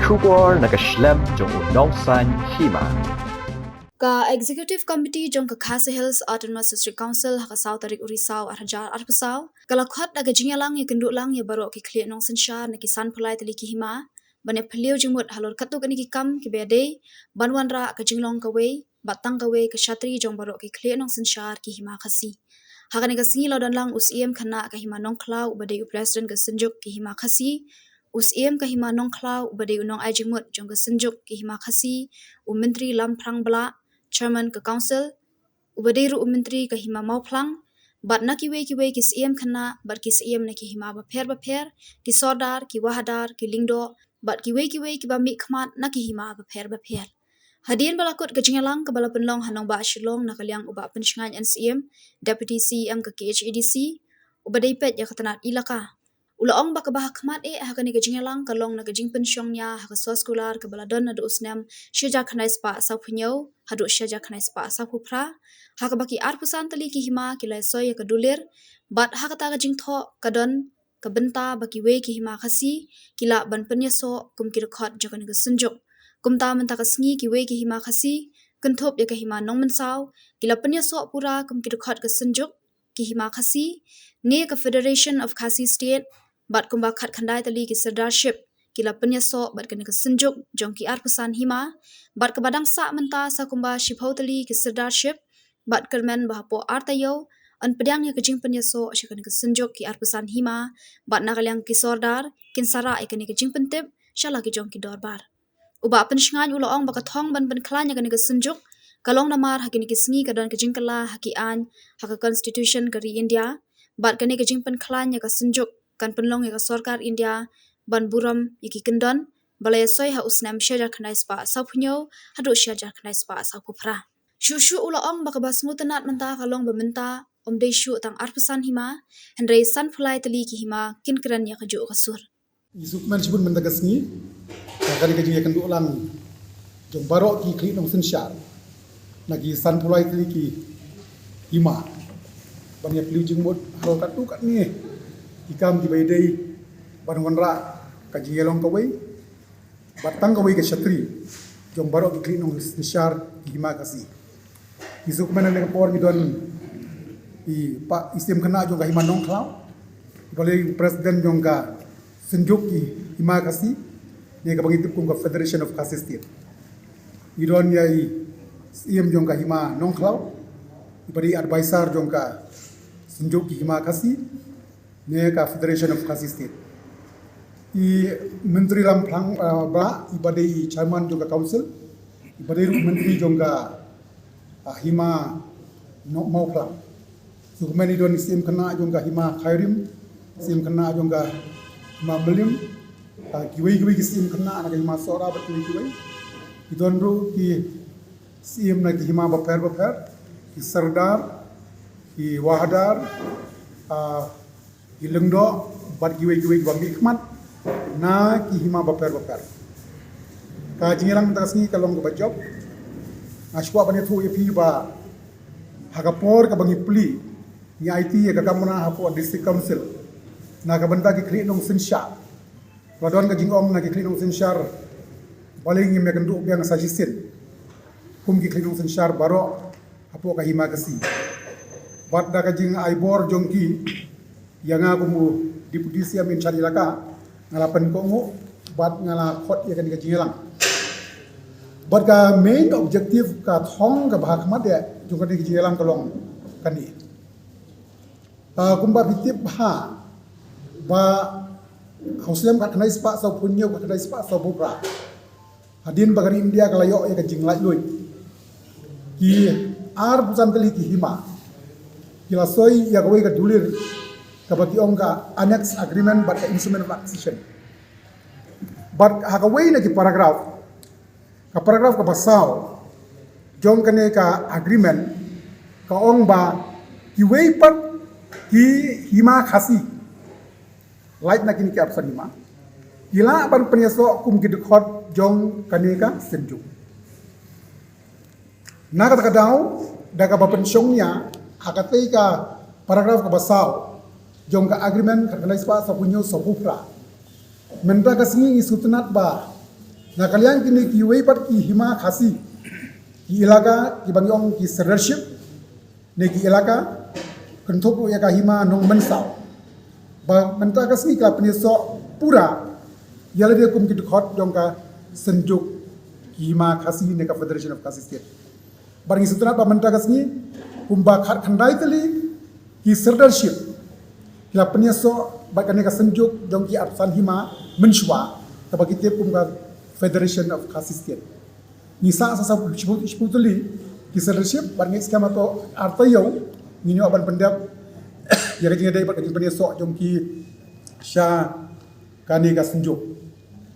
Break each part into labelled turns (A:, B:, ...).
A: Shubor nakaslem jong unong san hima.
B: Ka Executive Committee jong ka Khasi Hills Autonomous District Council haka South Tarik Urisau Arhajar Arpasau kalakhat aga jingalang ya kenduk lang ya baro ki khle nong sensyar na ki san pulai tali ki hima bane phliu jingmut halor katuk ani ki kam ki bede banwanra ka jinglong ka we batang ka we ka shatri jong baro ki khle nong sensyar ki hima khasi haka ni ka singi lodan lang usiem khana ka hima nong klau bade u president ka senjuk ki hima khasi usiem ka hima nong klau bade unong ai jingmut jong ka senjuk ki hima khasi u menteri lam prang bala Chairman ke Council, ubadiru Menteri ke hima mau plang, bat na kiwe ki siem khana, bat ki siem na ki hima baper, ki sodar, ki wahadar, ki lingdo, bat kiwe ki ba mi khmat na ki hima baper. Hadian balakut ke jingalang ke bala penlong hanong ba shilong na kaliang uba pensyengan NCM, Deputy CM ke KHADC, ubadai pet ya ketenat ilaka. Ulaong baka bahak khmat haka ni ke jingalang kalong na ke jing pensyongnya haka sos kular ke bala don na do usnam syaja khanai spa sa punyau hadu syaja khanai spa sa pupra haka baki arpusan tali ki hima kilai soy ke dulir bat haka ta ke jing tho kadon ke benta baki we ki hima khasi kila ban penyaso kum ki rekhot jakan ke senjuk kum ta menta ke sngi ki we ki hima khasi kenthop ya ke hima nong mensau kila penyaso pura kum ki rekhot ke senjuk ki hima khasi ni ke Federation of Khasi State bat kumba khat khandai tali ki sardarship kila penyaso bat kene ke senjuk jong ki arpusan hima bat ke badang sa menta sa kumba shipau tali ki sardarship bat kermen bahapo artayo an pedang ya kejing penyaso shikene ke senjuk ki arpusan hima bat nagalyang ki sordar kin sara ikene ke jing pentip shala ki jong ki dorbar uba pensyengan uloong baka thong ban klanya kene ke senjuk kalong namar hakini ki sngi kadan ke jing kala haki an haka constitution kari India bat kene ke jing pen klanya ka senjuk kan penlong ya sarkar India ban buram yaki kendon balaya soy ha usnam syajar khanai spa sa punyo hadu syajar khanai spa sa pupra shu ulaong baka basmu tenat menta kalong bementa omdei shu tang arpesan hima hendrei san fulai tali ki hima kin kran ya kaju kasur
C: Isukman sibun mendagasni kali kaju ya kenduk lang jong barok ki kli nong sensyar nagi san fulai tali ki hima banyak liu jengmut hal katu kat ni ikam di baidai banwanra kaji yelong kawai batang kawai ke syatri jong barok ki nong sensyar hima kasi isuk mana dengan por midon i pak istem kena jong ka hima nong klau boleh presiden jong ka senjuk ki hima kasi ni ka bangitip kong ka Federation of Khasi State idon yai iem jong ka hima nong klau ibari advisor jong ka senjuk ki hima kasi ni ka Federation of Khasi State i menteri lam plang ba ibadai chairman jong ka council ibadai menteri jong ka hima no mau plang so many don sim kena jong ka hima khairim sim kena jong ka hima melim kiwei sim kena na hima sora ba kiwei idon ro ki sim na hima baper ki sardar ki wahadar ilengdo bat kiwei bambi khmat na ki hima baper ka jingilang tasni kalong ko bajob ashwa bani thu ipi ba hagapor ka bangi pli ni IT ka kamna hapo district council na ka banta ki kli nong sinsha wadon ka jingom na ki kli nong sinshar baling ni mekandu biang sajisin kum ki kli nong sinshar baro hapo ka hima kasi bat da ka jing aibor jongki yang aku mu deputy siam in chari laka ngalapan ko mu bat ngala khot ya kan ka jingelang bat ka main objective ka thong ka bahak mat ya jung ka di jingelang kalong kani kumba bitip ha ba hauslem ka khnai spa sa punyo ka khnai spa sa bubra hadin bagar India kalayo ya ka jinglai loi ki ar pusan kali ki hima kila soy ya kawai ka dulir kabati ka annex agreement but instrument of acquisition but hakawai na ki paragraph ka basaw jong kane ka agreement ka ong ba ki wei pat ki hima khasi light na kini ki apsan hima ila ban penyaso kum ki dekhot jong kane ka senjuk na ka daw daga ba pensyongnya hakatei ka paragraph ka basaw jong ka agreement ka kanai spa sa punyo sa pupra menta ka singi isutunat ba Nah kalian kini ki weipat ki hima khasi ki ilaka ki bangyong ki serdership ne ki ilaka kentuk ya ka hima nong mensau ba menta kasni ka peneso pura yala dia kum ki khot dong ka senjuk ki hima khasi ne ka Federation of Khasi State barang istana ba menta kasni kumba khat khandai tali ki serdership kila peneso ba kan ka senjuk dong ki apsan hima menshwa ka bagi tep kum ka Federation of Khasi State. Nisa asa sebetulnya kisah leadership barang skema to artayo ninyo aban pendap ya kajing dai bakajing penesok jongki sya kani ka senjuk.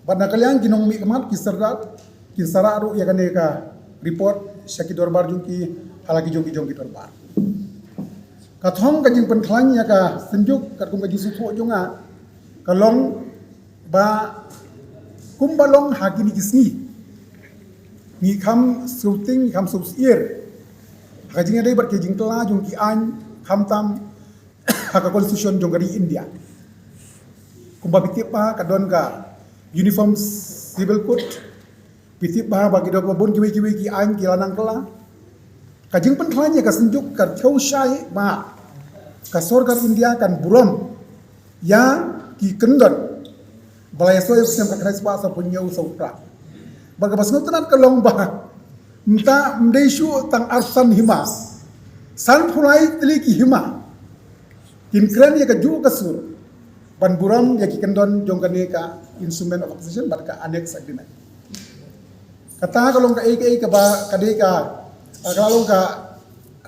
C: Pada kalian ginong mi kemat kisara ru ya kani ka report syaki dorbar jongki halagi jongki dorbar. Kathong kajing penklang ya ka senjuk katung kajing sutu jonga kalong ba kumbalong hagi ni kisni ni kam shooting kam subsier kajing dai bar kajing tela jong ki an kam tam haka constitution jong dari India kumba bitip pa kadon ka uniform civil code bitip pa bagi do bon kiwi ki an ki lanang kela kajing pentlanya ka senjuk ka thau shai ma ka sorgar India kan burom ya ki kendon balai soy sem ka krais pa sa punyau sautra baga basno tanan kalong ba mta mdeishu tang arsan hima san phulai tli ki hima kin kran ya ka ju kasur ban buram ya ki kendon jongkane ka instrument of opposition bat ka annex agreement kata kalong ka ek ka ba kade ka kalong ka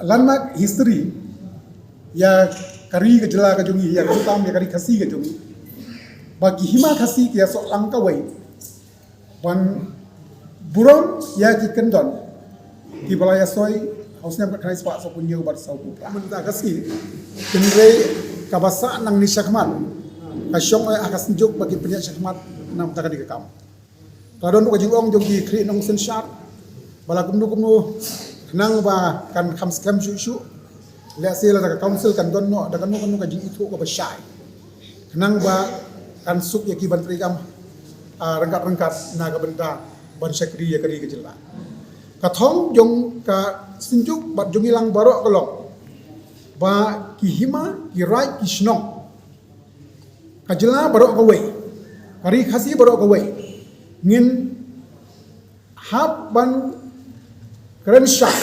C: landmark history ya kari ka jela ka jongi ya kutam ya kari khasi ka jongi bagi hima khasi kia sok langkawai ban buron ya ki kendon ki balaya soy hausnya kat krais pak sok punya bar sau putra menta khasi kenre kabasa nang ni syakmat kasyong ay akas njuk bagi penyak syakmat nam takadi ka kam kadon ko jingong jong ki kri nong sen syar bala kumnu nang ba kan kham skam shu le sela ka council kan don no da kan no ka jing itu ko ba syai nang ba kan suk ya ki bantri kam rengkat naga benda ban syakri ya kari kejela kathong jong ka sinjuk bat jong ilang barok kolong ba ki hima ki rai ki snong kajela barok ka wei kari khasi barok ka wei ngin hab ban keren syak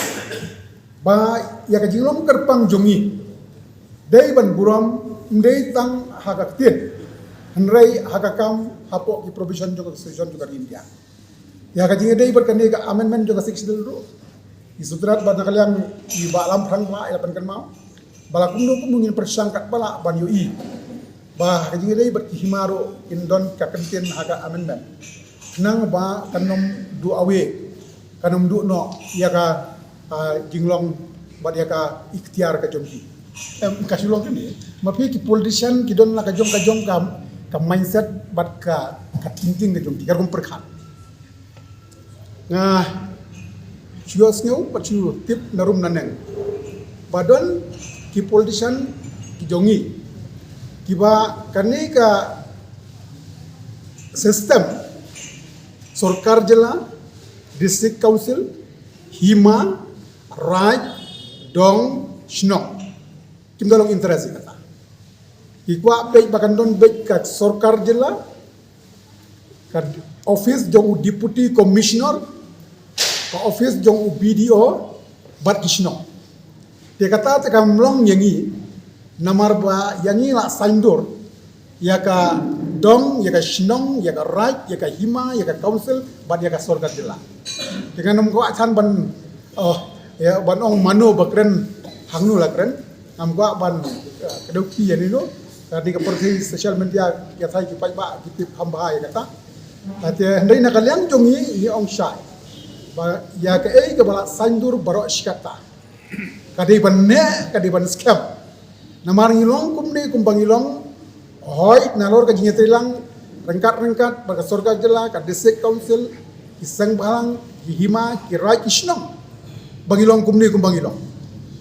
C: ba ya kajilom kerpang jongi dei ban buram ndei tang hagaktin Henry hakakam hapok di provision juga constitution juga di India. Ya kajing dei berkani ka amendment juga 6 dulu. Di sutrat bana kalian di balam prang la ilapan kan mau. Bala kumno kumungin persangkat bala ban UI. Bah kajing dei berkihimaro indon ka kentin haka amendment. Nang ba kanom du awe kanom du no ya ka jinglong bad ya ka ikhtiar ka jomki. Kasulong ni mapi ki politician ki don la ka jong kam ka mindset bat ka thinking ke jong tigar kum perkhan nga chios ngeu pachu tip narum naneng badon ki politician ki jongi kiba kani ka system sarkar jela district council hima raj dong shnok kimdalong interest kata ikwa pej bakan don bej kat sorkar jela kat office jong deputy commissioner ka office jong BDO bat kisno dia kata te kamlong yangi namar ba yangi la saindur ya ka dong ya ka shnong ya ka right ya ka hima ya ka council bat ya ka sorkar jela dengan nom ko athan ban ya ban ong mano bakren hangnu la kren am ko ban kedokti yani no tadi keperti sosial media ya saya kipai ba kitip hamba ya kata ati ndai na kalian jongi ni ong syai ba ya ke ke bala sandur baro shikata kadi ban scam namar ngilong kumde kumbang ngilong hoy nalor ka jingetrilang rengkat baga sorga jela ka district council kisang balang hima kirai kisnong bangilong kumde kumbang ngilong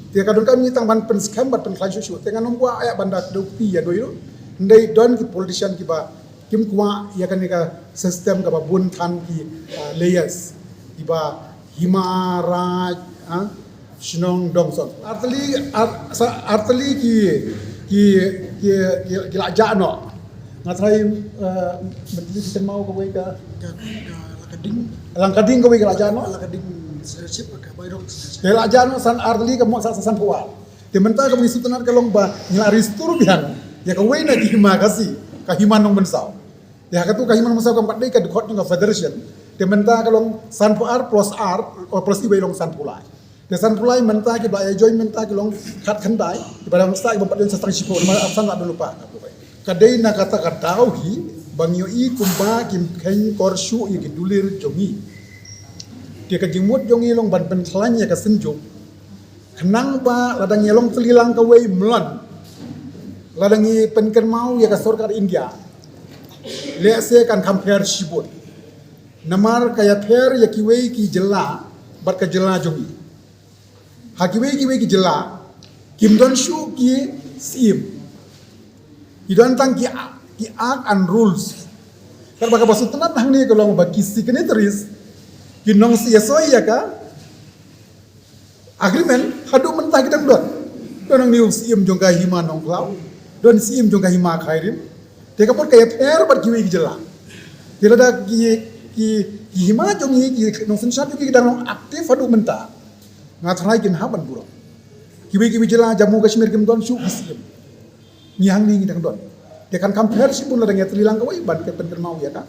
C: dia kadon kami tang ban pen scam bat pen klan susu tengan nombua ayak banda dokti ya doiro ndai don ki politician ki ba kim kwa ya kan ka system ka bun than ki layers iba himara shinong dongson artali ki la jano ngatrai menteri kita mau ka we ka lang kading ka we ka la jano
D: Sip ka bayrok
C: la jano san artali ka mo sa san pual te menta ka misi tenar ka long ba ngila ristur biang ya ka we na ki hima kasi ka himan nong bensau ya ka tu ka himan mensau ka pat dei ka dikot ng federation te menta ka long san puar plus r or plus ibai long san pulai te san pulai menta ki ba join menta ki long khat khandai ki pada mesta ki bapat den sastang sipo ma absan tak lupa ka dei na kata ka tau hi bangyo i kumba kim khen korshu i ki dulir jongi dia ka jimut jongi long ban pen thlanya ka senjuk kenang ba ladang yelong telilang ka wei mlan ladangi penken mau ya ka sarkar India le se kan compare shibut namar kaya pher ya ki wei ki jela bat ka jela jongi ha ki wei ki jela kim don shu ki sim idan tang ki art and rules kar baka basu tenat hang ni kalau ba ki signatories kinong si yasoi ya ka agreement hadu mentah kita don ni sim jongka hima nong klau don sim jongka hima khairim te kapot kaya pher bat ki wei ki jela tila da ki hima jongi ki nong sen satu ki dang aktif hadu mentah ngatrai kin haban buro ki wei jela Jammu Kashmir kim don shu sim ni hang ni dang don dia kan compare si pun ladang ya telilang ka wei ban ke pen mau ya ka